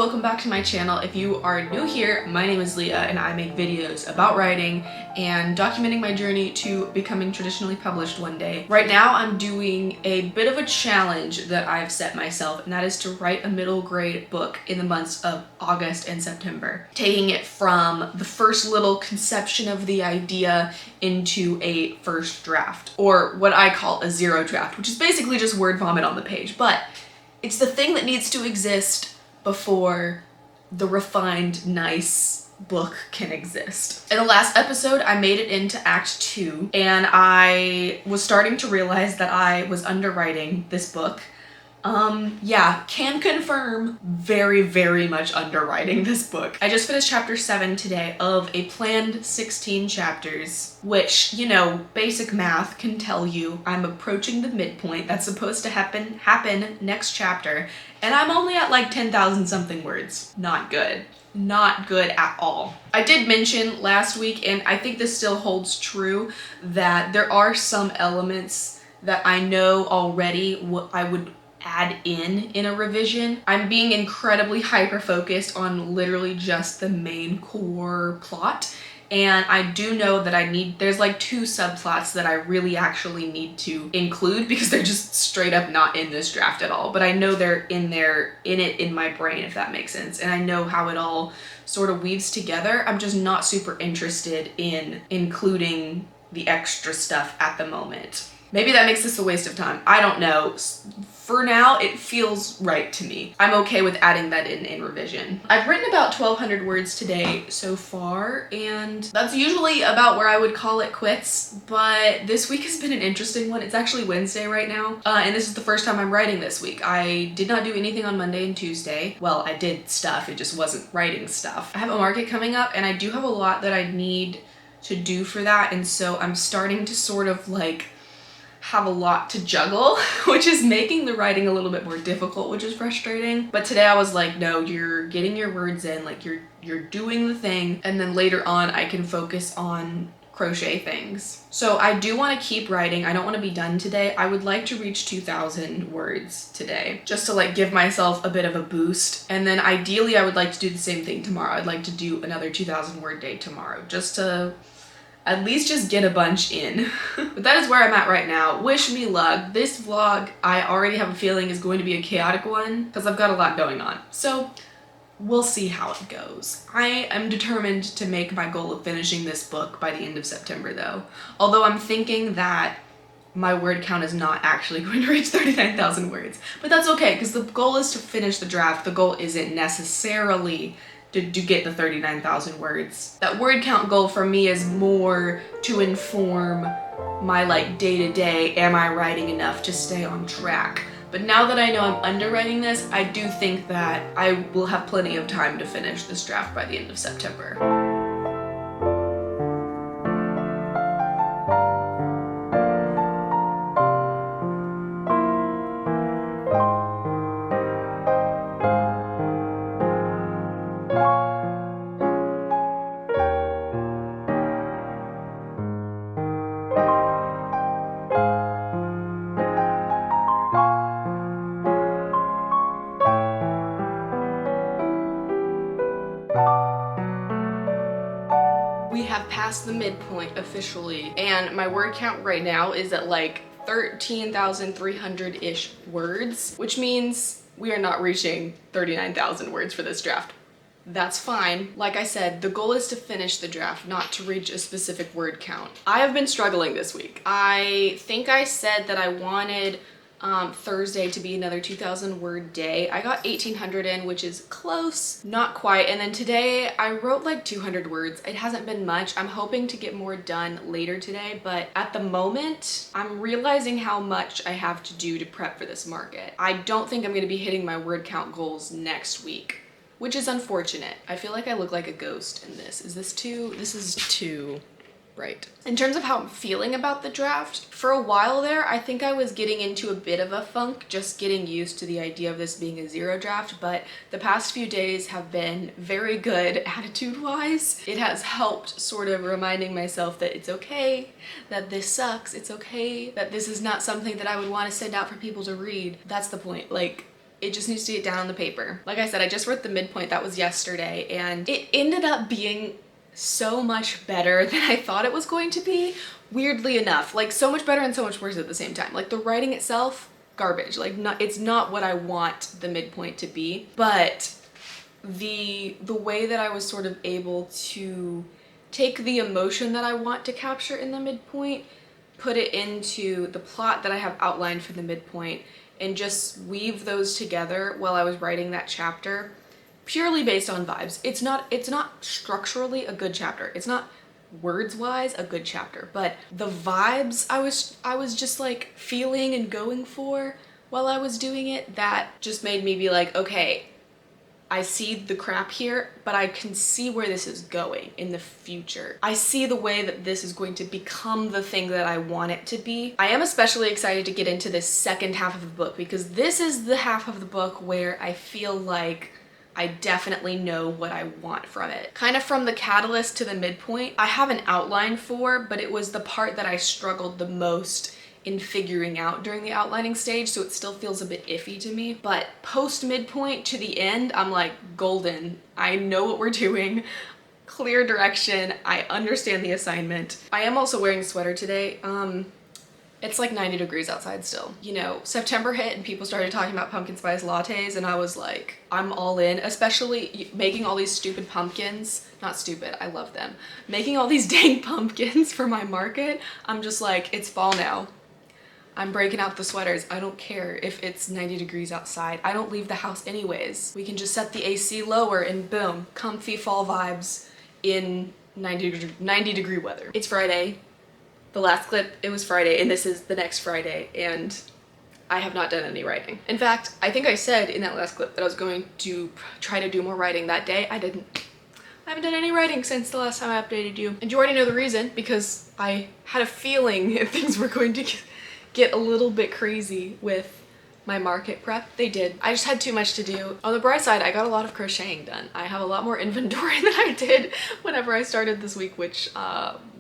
welcome back to my channel. If you are new here, my name is Leah and I make videos about writing and documenting my journey to becoming traditionally published one day. Right now I'm doing a bit of a challenge that I've set myself, and that is to write a middle grade book in the months of August and September. Taking it from the first little conception of the idea into a first draft, or what I call a zero draft, which is basically just word vomit on the page, but it's the thing that needs to exist before the refined, nice book can exist. In the last episode, I made it into Act 2, and I was starting to realize that I was underwriting this book. Yeah, can confirm very, very much underwriting this book. I just finished chapter 7 today of a planned 16 chapters, which, you know, basic math can tell you I'm approaching the midpoint. That's supposed to happen next chapter, and I'm only at like 10,000 something words. Not good. Not good at all. I did mention last week, and I think this still holds true, that there are some elements that I know already what I would add in a revision. I'm being incredibly hyper-focused on literally just the main core plot, and I do know that there's like 2 subplots that I really actually need to include because they're just straight up not in this draft at all, but I know they're in it in my brain, if that makes sense, and I know how it all sort of weaves together. I'm just not super interested in including the extra stuff at the moment. Maybe that makes this a waste of time. I don't know. For now, it feels right to me. I'm okay with adding that in revision. I've written about 1,200 words today so far, and that's usually about where I would call it quits, but this week has been an interesting one. It's actually Wednesday right now, and this is the first time I'm writing this week. I did not do anything on Monday and Tuesday. Well, I did stuff, it just wasn't writing stuff. I have a market coming up, and I do have a lot that I need to do for that, and so I'm starting to sort of like have a lot to juggle, which is making the writing a little bit more difficult, which is frustrating. But today I was like, no, you're getting your words in, like you're doing the thing, and then later on I can focus on crochet things. So I do want to keep writing. I don't want to be done today. I would like to reach 2,000 words today, just to like give myself a bit of a boost. And then ideally I would like to do the same thing tomorrow. I'd like to do another 2,000 word day tomorrow, just to at least just get a bunch in. But that is where I'm at right now. Wish me luck. This vlog, I already have a feeling, is going to be a chaotic one because I've got a lot going on. So we'll see how it goes. I am determined to make my goal of finishing this book by the end of September though. Although I'm thinking that my word count is not actually going to reach 39,000 words. But that's okay, because the goal is to finish the draft. The goal isn't necessarily to get the 39,000 words. That word count goal for me is more to inform my like day-to-day, am I writing enough to stay on track? But now that I know I'm underwriting this, I do think that I will have plenty of time to finish this draft by the end of September. We have passed the midpoint officially, and my word count right now is at like 13,300-ish words, which means we are not reaching 39,000 words for this draft. That's fine. Like I said, the goal is to finish the draft, not to reach a specific word count. I have been struggling this week. I think I said that I wanted Thursday to be another 2,000 word day. I got 1,800 in, which is close, not quite. And then today I wrote like 200 words. It hasn't been much. I'm hoping to get more done later today, but at the moment I'm realizing how much I have to do to prep for this market. I don't think I'm going to be hitting my word count goals next week, which is unfortunate. I feel like I look like a ghost in this. Is this too? This is too right. In terms of how I'm feeling about the draft, for a while there, I think I was getting into a bit of a funk, just getting used to the idea of this being a zero draft, but the past few days have been very good attitude-wise. It has helped sort of reminding myself that it's okay, that this sucks, it's okay, that this is not something that I would want to send out for people to read. That's the point. Like, It just needs to get down on the paper. Like I said, I just wrote the midpoint. That was yesterday, and it ended up being so much better than I thought it was going to be, weirdly enough. Like, so much better and so much worse at the same time. Like, the writing itself, garbage. Like, it's not what I want the midpoint to be, but the way that I was sort of able to take the emotion that I want to capture in the midpoint, put it into the plot that I have outlined for the midpoint, and just weave those together while I was writing that chapter, purely based on vibes. It's not structurally a good chapter. It's not words-wise a good chapter, but the vibes I was just like feeling and going for while I was doing it, that just made me be like, okay, I see the crap here, but I can see where this is going in the future. I see the way that this is going to become the thing that I want it to be. I am especially excited to get into this second half of the book, because this is the half of the book where I feel like I definitely know what I want from it. Kind of from the catalyst to the midpoint, I have an outline for, but it was the part that I struggled the most in figuring out during the outlining stage, so it still feels a bit iffy to me. But post midpoint to the end, I'm like golden. I know what we're doing, clear direction, I understand the assignment. I am also wearing a sweater today. It's like 90 degrees outside still. You know, September hit and people started talking about pumpkin spice lattes, and I was like, I'm all in, especially making all these stupid pumpkins. Not stupid, I love them. Making all these dang pumpkins for my market, I'm just like, it's fall now. I'm breaking out the sweaters. I don't care if it's 90 degrees outside. I don't leave the house anyways. We can just set the AC lower and boom, comfy fall vibes in 90 degree weather. It's Friday. The last clip, it was Friday, and this is the next Friday, and I have not done any writing. In fact, I think I said in that last clip that I was going to try to do more writing that day. I didn't. I haven't done any writing since the last time I updated you. And you already know the reason, because I had a feeling things were going to get a little bit crazy with my market prep. They did. I just had too much to do. On the bright side, I got a lot of crocheting done. I have a lot more inventory than I did whenever I started this week, which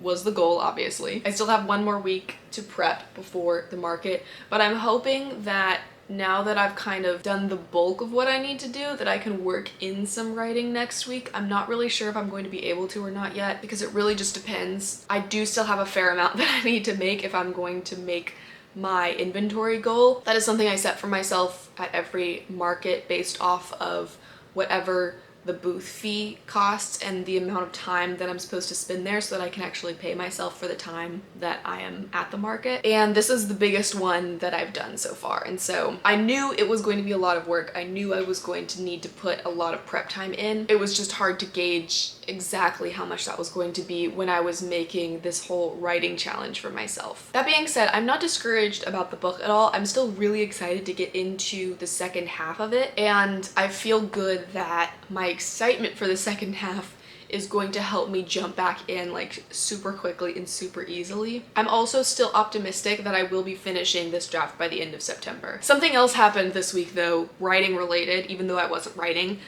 was the goal, obviously. I still have one more week to prep before the market, but I'm hoping that now that I've kind of done the bulk of what I need to do, that I can work in some writing next week. I'm not really sure if I'm going to be able to or not yet, because it really just depends. I do still have a fair amount that I need to make if I'm going to make my inventory goal. That is something I set for myself at every market based off of whatever the booth fee costs and the amount of time that I'm supposed to spend there, so that I can actually pay myself for the time that I am at the market. And this is the biggest one that I've done so far. And so I knew it was going to be a lot of work. I knew I was going to need to put a lot of prep time in. It was just hard to gauge exactly how much that was going to be when I was making this whole writing challenge for myself. That being said, I'm not discouraged about the book at all. I'm still really excited to get into the second half of it, and I feel good that my excitement for the second half is going to help me jump back in like super quickly and super easily. I'm also still optimistic that I will be finishing this draft by the end of September. Something else happened this week though, writing related, even though I wasn't writing.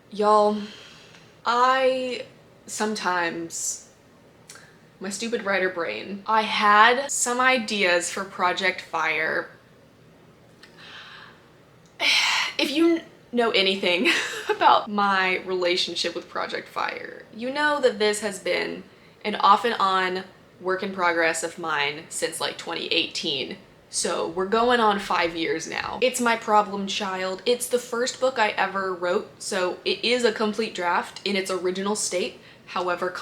Y'all, I sometimes, my stupid writer brain, I had some ideas for Project Fire. If you know anything about my relationship with Project Fire, you know that this has been an off and on work in progress of mine since like 2018. So we're going on 5 years now. It's my problem child. It's the first book I ever wrote, so it is a complete draft in its original state. However,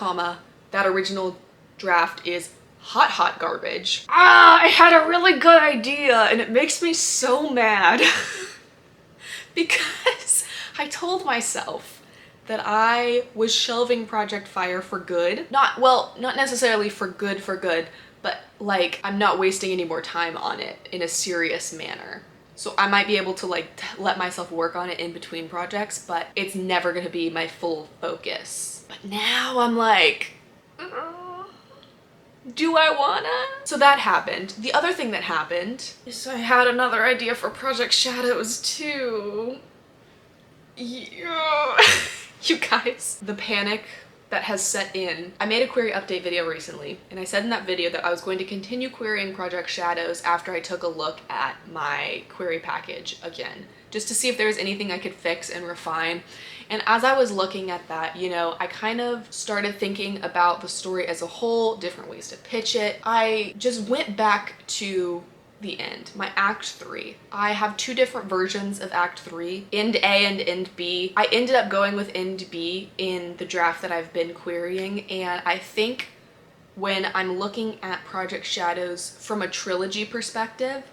that original draft is hot garbage. I had a really good idea and it makes me so mad because I told myself that I was shelving Project Fire for good. Not necessarily for good, but like I'm not wasting any more time on it in a serious manner. So I might be able to like let myself work on it in between projects, but it's never gonna be my full focus. But now I'm like, do I wanna? So that happened. The other thing that happened is I had another idea for Project Shadows too. Yeah. You guys, the panic that has set in. I made a query update video recently, and I said in that video that I was going to continue querying Project Shadows after I took a look at my query package again, just to see if there was anything I could fix and refine. And as I was looking at that, you know, I kind of started thinking about the story as a whole, different ways to pitch it. I just went back to the end, my Act 3. I have two different versions of Act 3, End A and End B. I ended up going with End B in the draft that I've been querying, and I think when I'm looking at Project Shadows from a trilogy perspective,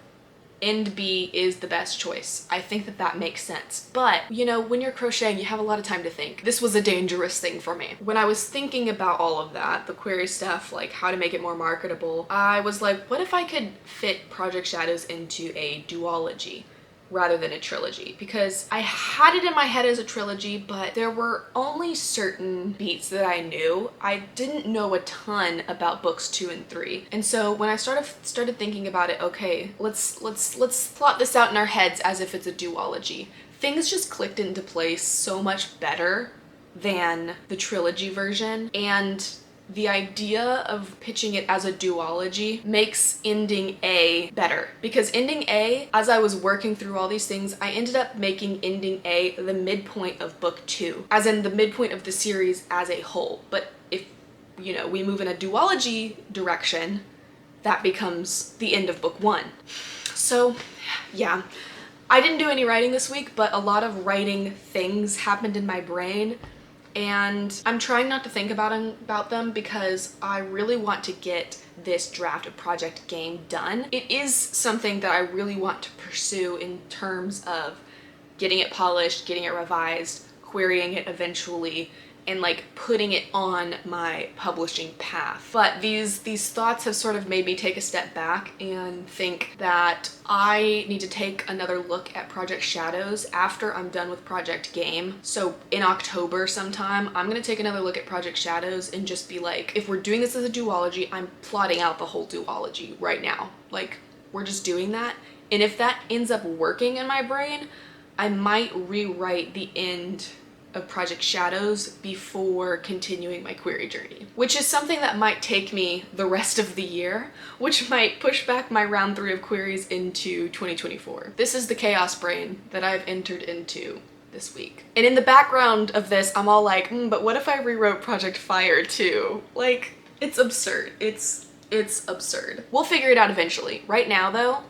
End B is the best choice. I think that that makes sense. But, you know, when you're crocheting, you have a lot of time to think. This was a dangerous thing for me. When I was thinking about all of that, the query stuff, like how to make it more marketable, I was like, what if I could fit Project Shadows into a duology rather than a trilogy? Because I had it in my head as a trilogy, but there were only certain beats that I knew. I didn't know a ton about books 2 and 3. And so when I started thinking about it, okay, let's plot this out in our heads as if it's a duology. Things just clicked into place so much better than the trilogy version, and the idea of pitching it as a duology makes ending A better, because ending A, as I was working through all these things, I ended up making ending A the midpoint of book 2, as in the midpoint of the series as a whole. But if, you know, we move in a duology direction, that becomes the end of book 1. So yeah, I didn't do any writing this week, but a lot of writing things happened in my brain, and I'm trying not to think about them because I really want to get this draft of Project Game done. It is something that I really want to pursue in terms of getting it polished, getting it revised, querying it eventually, and like putting it on my publishing path. But these thoughts have sort of made me take a step back and think that I need to take another look at Project Shadows after I'm done with Project Game. So in October sometime, I'm gonna take another look at Project Shadows and just be like, if we're doing this as a duology, I'm plotting out the whole duology right now. Like, we're just doing that. And if that ends up working in my brain, I might rewrite the end of Project Shadows before continuing my query journey, which is something that might take me the rest of the year, which might push back my round 3 of queries into 2024. This is the chaos brain that I've entered into this week. And in the background of this, I'm all like, but what if I rewrote Project Fire too? Like, it's absurd. It's absurd. We'll figure it out eventually. Right now though,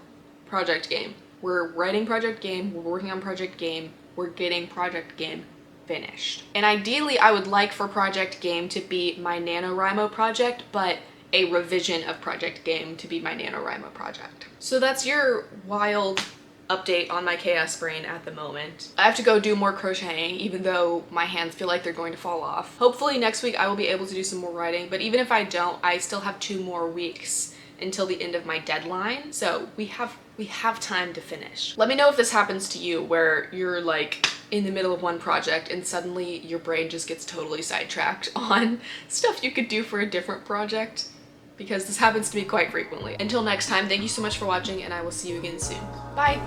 Project Game. We're writing Project Game, we're working on Project Game, we're getting Project Game finished. And ideally, I would like for Project Game to be my NaNoWriMo project, but a revision of Project Game to be my NaNoWriMo project. So that's your wild update on my chaos brain at the moment. I have to go do more crocheting, even though my hands feel like they're going to fall off. Hopefully next week I will be able to do some more writing, but even if I don't, I still have 2 more weeks until the end of my deadline. So we have time to finish. Let me know if this happens to you, where you're like in the middle of one project and suddenly your brain just gets totally sidetracked on stuff you could do for a different project, because this happens to me quite frequently. Until next time, thank you so much for watching, and I will see you again soon. Bye!